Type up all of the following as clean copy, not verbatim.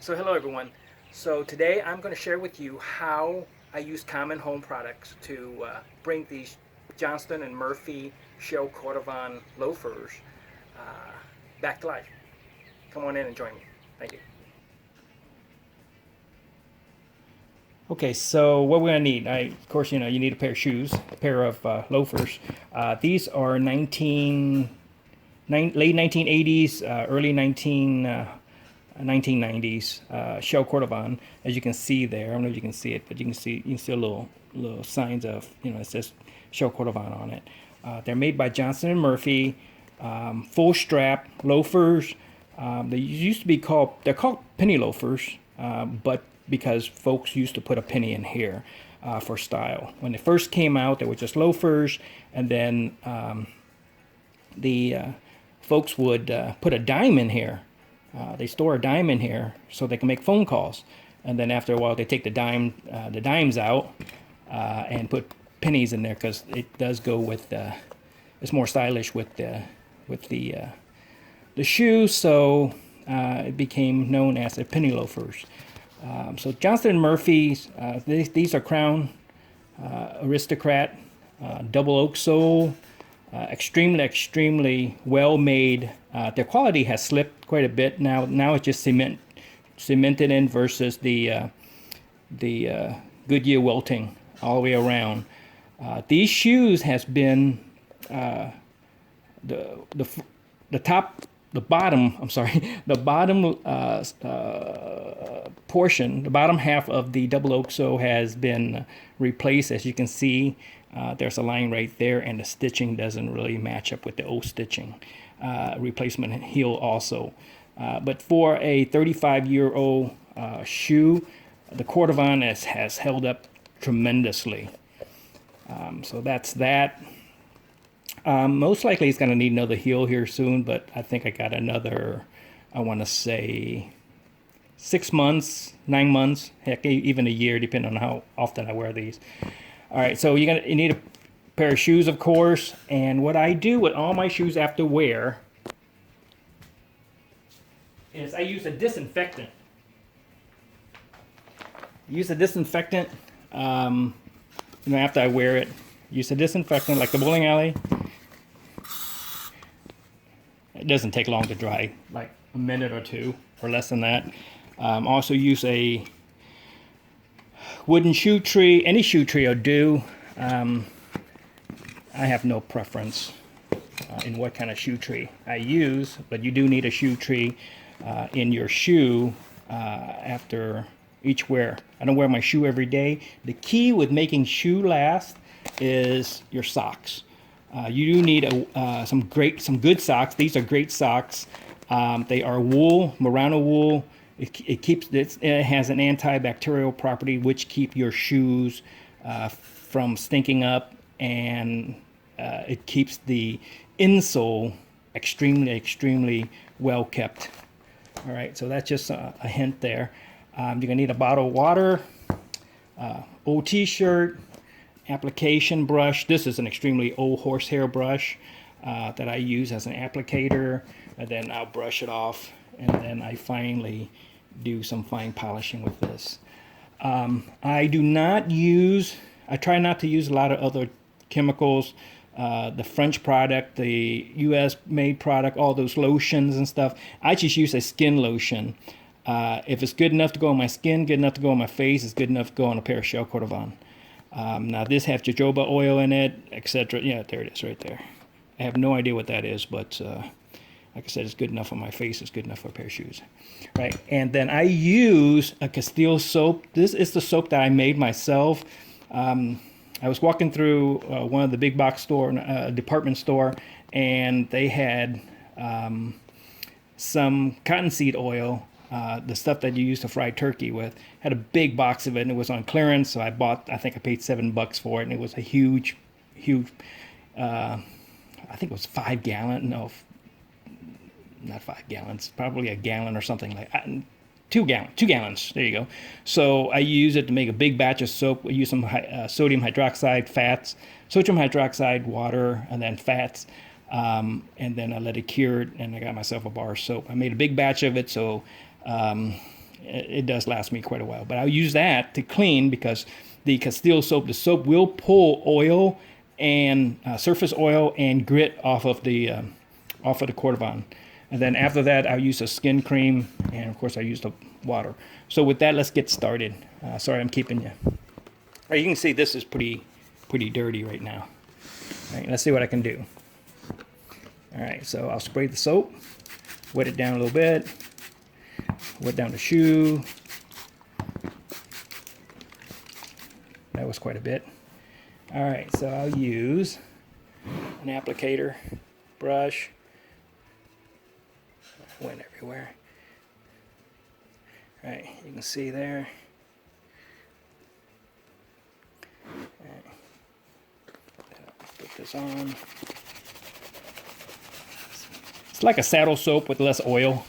So hello everyone. So today I'm going to share with you how I use common home products to bring these Johnston and Murphy Shell Cordovan loafers uh, back to life. Come on in and join me. Thank you. Okay, so what we're gonna need, of course, you need a pair of shoes, a pair of loafers. These are late 1980s, early 1990s Shell Cordovan. As you can see there, I don't know if you can see it, but you can see a little signs of, it says Shell Cordovan on it. They're made by Johnston and Murphy, full strap loafers. They used to be they're called penny loafers, but because folks used to put a penny in here for style. When they first came out, they were just loafers, and then the folks would put a dime in here. They store a dime in here so they can make phone calls, and then after a while they take the dimes out and put pennies in there because it does go with. It's more stylish with the shoe, so it became known as the penny loafers. So Johnston & Murphy's, these are Crown Aristocrat, double oak sole, extremely well made. Their quality has slipped quite a bit now. Now it's just cemented in versus the Goodyear welting all the way around. These shoes has been the bottom portion, the bottom half of the double oak sole has been replaced. As you can see, there's a line right there, and the stitching doesn't really match up with the old stitching. Replacement heel also. But for a 35-year-old shoe, the Cordovan has held up tremendously. So that's that. Most likely it's going to need another heel here soon, but I think I got another, I want to say 6 months, 9 months, heck, even a year, depending on how often I wear these. All right, so you need a pair of shoes, of course, and what I do with all my shoes after wear is I use a disinfectant. After I wear it. Use a disinfectant like the bowling alley. It doesn't take long to dry, like a minute or two, or less than that. Also use a wooden shoe tree. Any shoe tree will do. I have no preference in what kind of shoe tree I use, but you do need a shoe tree in your shoe after each wear. I don't wear my shoe every day. The key with making shoe last is your socks. You do need some good socks. These are great socks. They are wool, merino wool. It has an antibacterial property which keep your shoes from stinking up, and it keeps the insole extremely well kept. All right, so that's just a hint there. You're gonna need a bottle of water, old t-shirt, application brush. This is an extremely old horsehair brush that I use as an applicator, and then I'll brush it off, and then I finally do some fine polishing with this. I try not to use a lot of other chemicals. The French product, the US made product, all those lotions and stuff. I just use a skin lotion. If it's good enough to go on my skin, good enough to go on my face, it's good enough to go on a pair of Shell Cordovan. Now this has jojoba oil in it, etc. Yeah, there it is right there. I have no idea what that is, but like I said, it's good enough on my face. It's good enough for a pair of shoes. Right, and then I use a Castile soap. This is the soap that I made myself. I was walking through one of the big box store, department store, and they had some cottonseed oil, the stuff that you use to fry turkey with. Had a big box of it, and it was on clearance, so I think I paid $7 for it, and it was a huge, I think it was 5 gallon, no, not 5 gallons, probably a gallon or something like that. 2 gallons, there you go. So I use it to make a big batch of soap. I use some sodium hydroxide fats, sodium hydroxide, water, and then fats. And then I let it cure, and I got myself a bar of soap. I made a big batch of it, so it does last me quite a while. But I'll use that to clean because the Castile soap, the soap will pull oil and surface oil and grit off of the Cordovan. And then after that, I'll use a skin cream, and of course I use the water. So with that, let's get started. Sorry, I'm keeping you. All right, you can see this is pretty dirty right now. All right, let's see what I can do. All right, so I'll spray the soap, wet it down a little bit, wet down the shoe. That was quite a bit. All right, so I'll use an applicator, brush, went everywhere. All right, you can see there. All right. Put this on. It's like a saddle soap with less oil.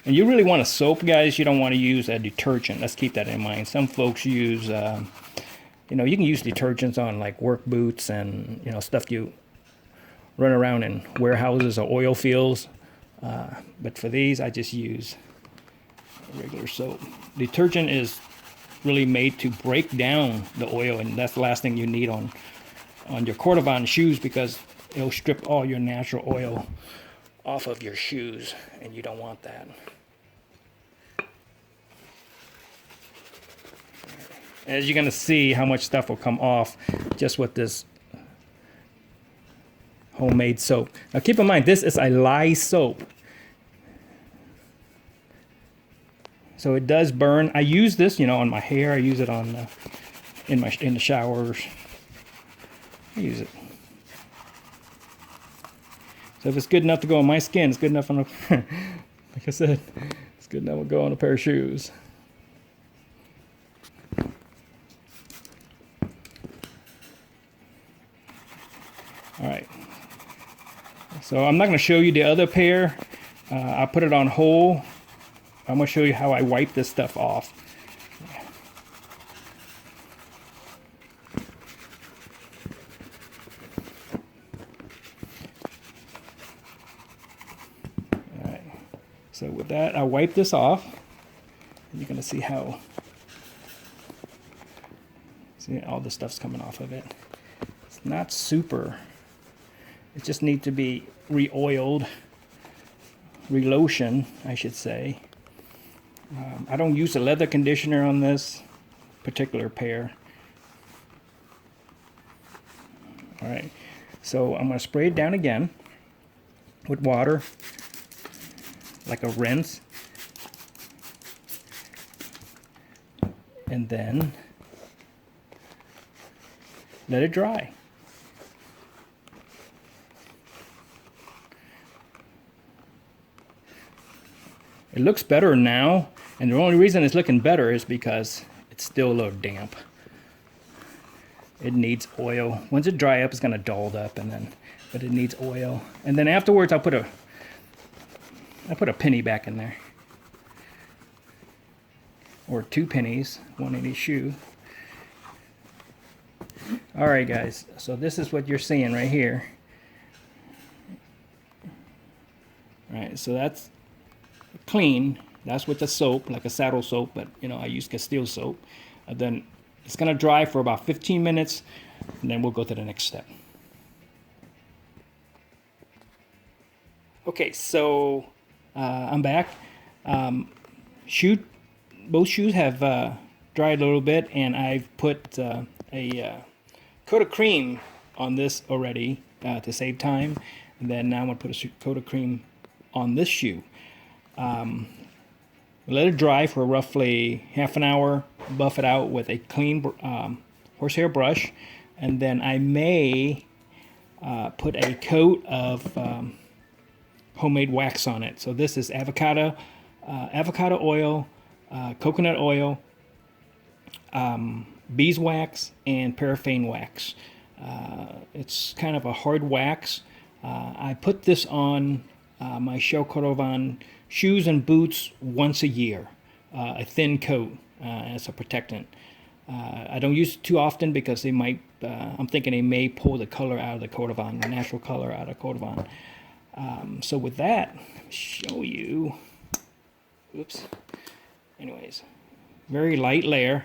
And you really want a soap, guys. You don't want to use a detergent. Let's keep that in mind. Some folks use, you can use detergents on like work boots and, stuff you run around in warehouses or oil fields. But for these, I just use regular soap. Detergent is really made to break down the oil, and that's the last thing you need on your Cordovan shoes, because it'll strip all your natural oil off of your shoes, and you don't want that. As you're going to see how much stuff will come off just with this homemade soap. Now keep in mind, this is a lye soap. So it does burn. I use this, on my hair. I use it on in the showers. I use it. So if it's good enough to go on my skin, it's good enough on like I said, it's good enough to go on a pair of shoes. All right. So I'm not going to show you the other pair. I put it on whole. I'm going to show you how I wipe this stuff off. All right. So with that, I wipe this off. And you're going to see how, all the stuff's coming off of it. It's not super. It just needs to be re-oiled, re-lotion, I should say. I don't use a leather conditioner on this particular pair. All right, so I'm going to spray it down again with water, like a rinse. And then let it dry. It looks better now, and the only reason it's looking better is because it's still a little damp. It needs oil. Once it dries up, it's going to dull up, but it needs oil. And then afterwards, I put a penny back in there, or 2 pennies, one in each shoe. All right, guys. So this is what you're seeing right here. All right, so that's clean. That's with the soap, like a saddle soap, but I use Castile soap. And then it's going to dry for about 15 minutes, and then we'll go to the next step. Okay, so I'm back. Both shoes have dried a little bit, and I've put a coat of cream on this already to save time. And then now I'm going to put a coat of cream on this shoe. Let it dry for roughly half an hour, buff it out with a clean horsehair brush, and then I may put a coat of homemade wax on it. So this is avocado oil, coconut oil, beeswax, and paraffin wax. It's kind of a hard wax. I put this on my Shell Cordovan shoes and boots once a year, a thin coat as a protectant. I don't use it too often because they might, I'm thinking they may pull the color out of the Cordovan, the natural color out of Cordovan. So with that, show you, oops, Anyways, very light layer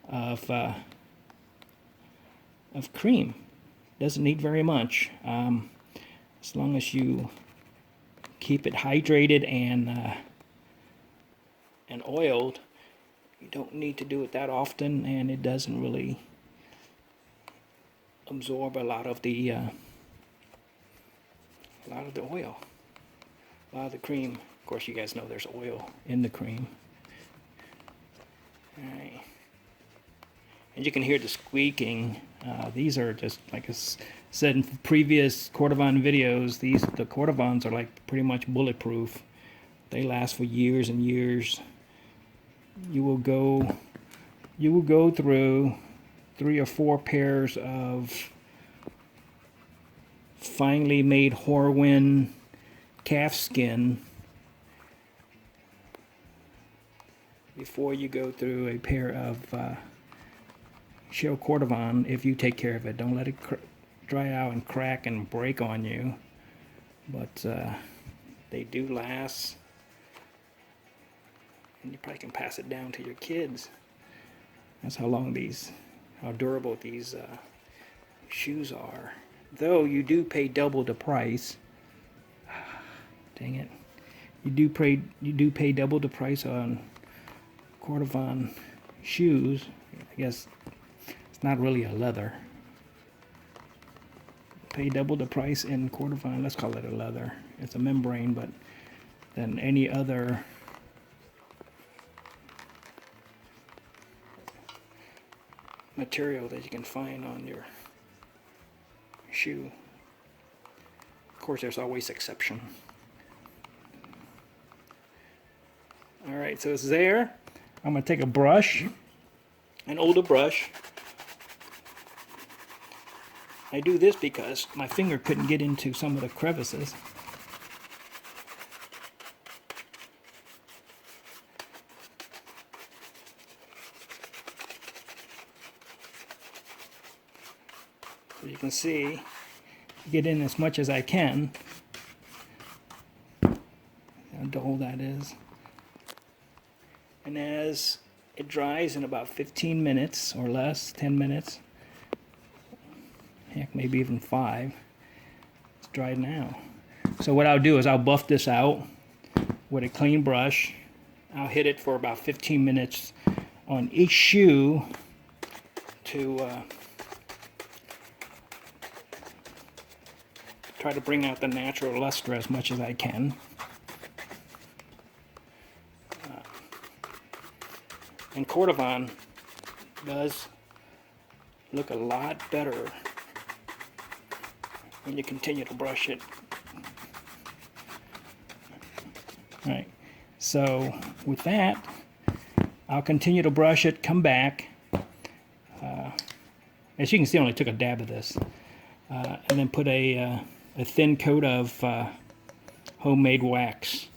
of cream. Doesn't need very much. As long as you keep it hydrated and oiled, you don't need to do it that often, and it doesn't really absorb a lot of the oil, a lot of the cream. Of course, you guys know there's oil in the cream. All right, and you can hear the squeaking. These are just, like I said in previous Cordovan videos, the Cordovans are like pretty much bulletproof. They last for years and years. You will go through 3 or 4 pairs of finely made Horwin calf skin before you go through a pair of shell Cordovan, if you take care of it. Don't let it dry out and crack and break on you. But they do last, and you probably can pass it down to your kids. That's how durable these shoes are. Though you do pay double the price. Dang it. You do pay double the price on Cordovan shoes. I guess it's not really a leather. Pay double the price in Cordovan. Let's call it a leather. It's a membrane, but than any other material that you can find on your shoe. Of course, there's always exception. All right, so it's there. I'm gonna take a brush, an older brush. I do this because my finger couldn't get into some of the crevices. So you can see, get in as much as I can. How dull that is. And as it dries in about 15 minutes or less, 10 minutes, heck, maybe even 5, it's dried now. So what I'll do is I'll buff this out with a clean brush. I'll hit it for about 15 minutes on each shoe to try to bring out the natural luster as much as I can. And Cordovan does look a lot better when you continue to brush it. All right, so with that, I'll continue to brush it, come back. As you can see, I only took a dab of this. And then put a thin coat of homemade wax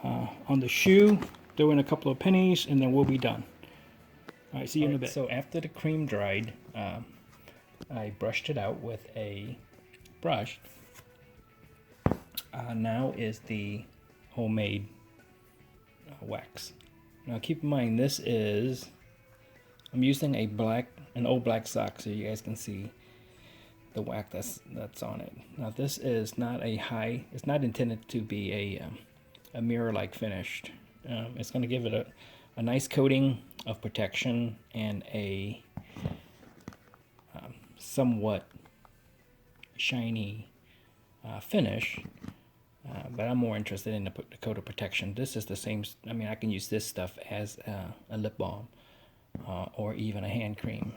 on the shoe. Throw in a couple of pennies, and then we'll be done. All right, see you in a bit. So after the cream dried, I brushed it out with a brush. Now is the homemade wax. Now keep in mind, this is, I'm using an old black sock, so you guys can see the wax that's on it. Now this is not it's not intended to be a mirror-like finish. It's going to give it a nice coating of protection and a somewhat shiny finish, but I'm more interested in the coat of protection. This is the same, I mean, I can use this stuff as a lip balm or even a hand cream,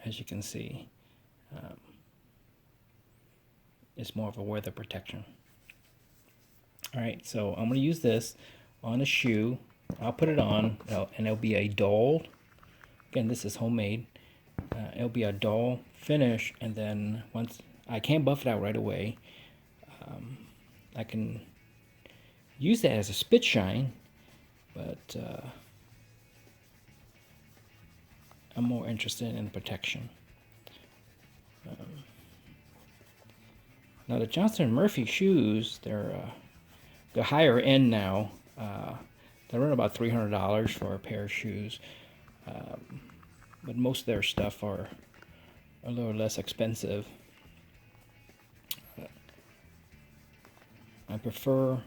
as you can see. It's more of a weather protection. All right, so I'm going to use this on a shoe. I'll put it on, and it'll be a dull, again, this is homemade, it'll be a dull finish, and then once, I can't buff it out right away. I can use that as a spit shine, but I'm more interested in protection. Now the Johnston Murphy shoes, they're higher end now. They run about $300 for a pair of shoes, but most of their stuff are a little less expensive. I prefer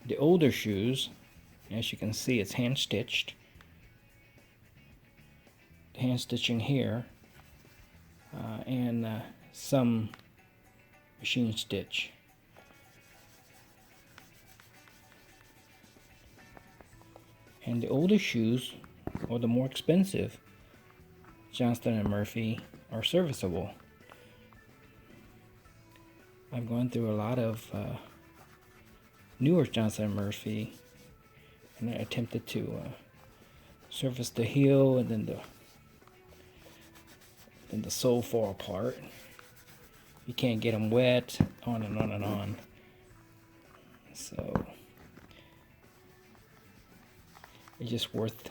the older shoes. As you can see, it's hand stitched. Hand stitching here, and some machine stitch. And the older shoes, or the more expensive, Johnston and Murphy, are serviceable. I've gone through a lot of newer Johnston and Murphy, and I attempted to service the heel, and then the sole fall apart. You can't get them wet, on and on and on. So it's just worth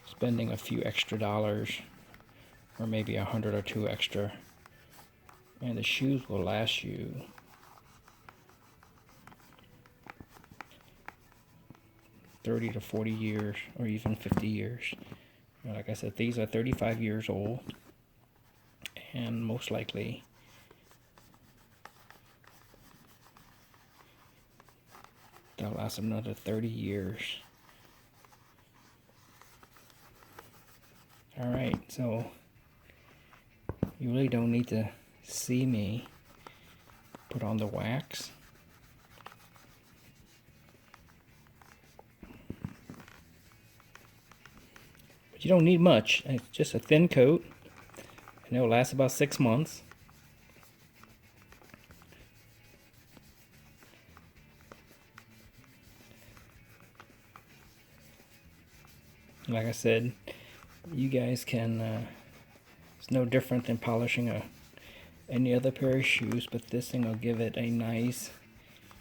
spending a few extra dollars, or maybe $100 or $2 extra, and the shoes will last you 30 to 40 years, or even 50 years. Like I said, these are 35 years old, and most likely they'll last another 30 years. Alright, so you really don't need to see me put on the wax. But you don't need much. It's just a thin coat, and it'll last about 6 months. Like I said, you guys can, it's no different than polishing any other pair of shoes, but this thing will give it a nice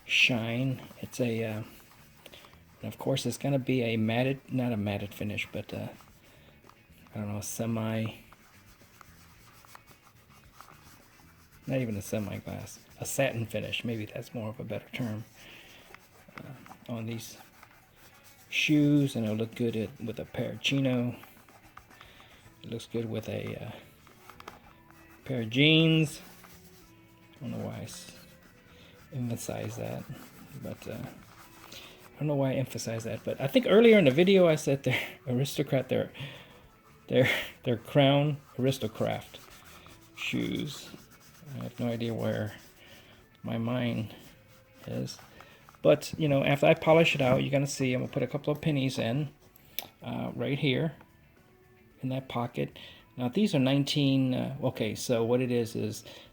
shine. It's a, of course it's going to be a matted, not a matted finish, but I don't know, not even a semi-gloss, a satin finish, maybe that's more of a better term, on these shoes, and it'll look good with a pair of chino. It looks good with a pair of jeans. I don't know why I emphasize that, but I don't know why I emphasize that. But I think earlier in the video I said they're aristocrat, they're Crown Aristocrat shoes. I have no idea where my mind is. But, you know, after I polish it out, you're going to see I'm going to put a couple of pennies in right here in that pocket. Now, these are 19... okay, so what it is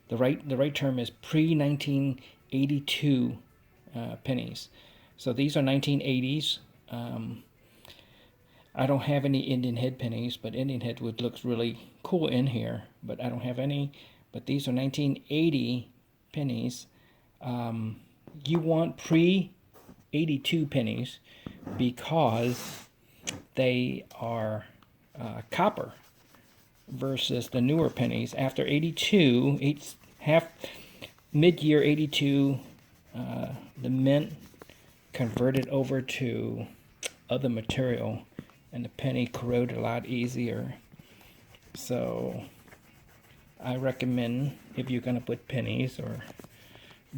the right term is pre-1982 pennies. So these are 1980s. I don't have any Indian head pennies, but Indian head would look really cool in here. But I don't have any. But these are 1980 pennies. You want pre-82 pennies because they are copper versus the newer pennies. After 82, mid-year 82, the mint converted over to other material, and the penny corroded a lot easier. So I recommend, if you're going to put pennies or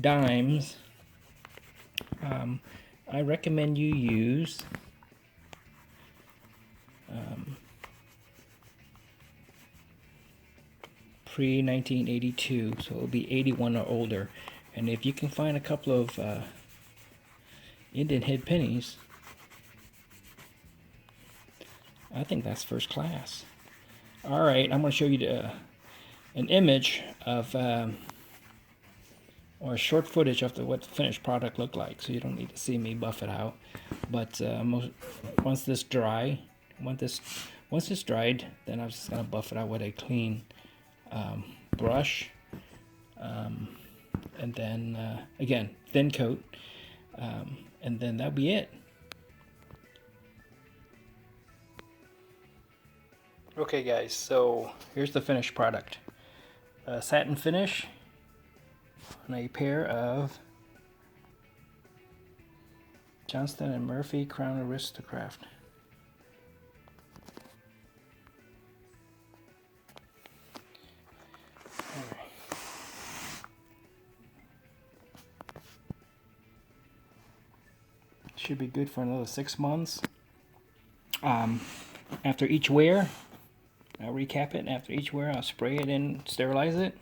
dimes, I recommend you use pre-1982, so it'll be 81 or older. And if you can find a couple of Indian head pennies, I think that's first class. Alright, I'm going to show you an image of or a short footage of what the finished product looked like, so you don't need to see me buff it out. But once this dried, then I'm just gonna buff it out with a clean brush, and then again, thin coat, and then that'll be it. Okay guys, so here's the finished product. Satin finish on a pair of Johnston and Murphy Crown Aristocrat. Alright. Should be good for another 6 months. After each wear, I'll recap it. After each wear, I'll spray it in, sterilize it,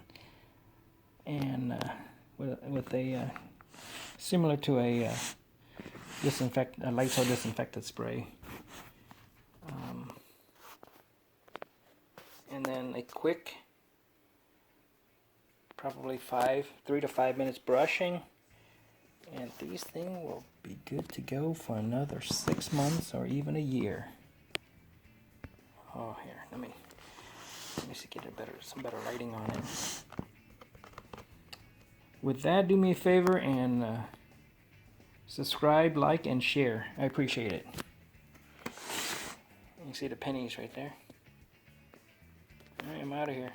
and with a similar to a Lysol disinfectant spray, and then a quick, probably 3 to 5 minutes brushing, and these things will be good to go for another 6 months or even a year. Oh, here, let me see, get some better lighting on it. With that, do me a favor and subscribe, like, and share. I appreciate it. You can see the pennies right there. Alright, I'm out of here.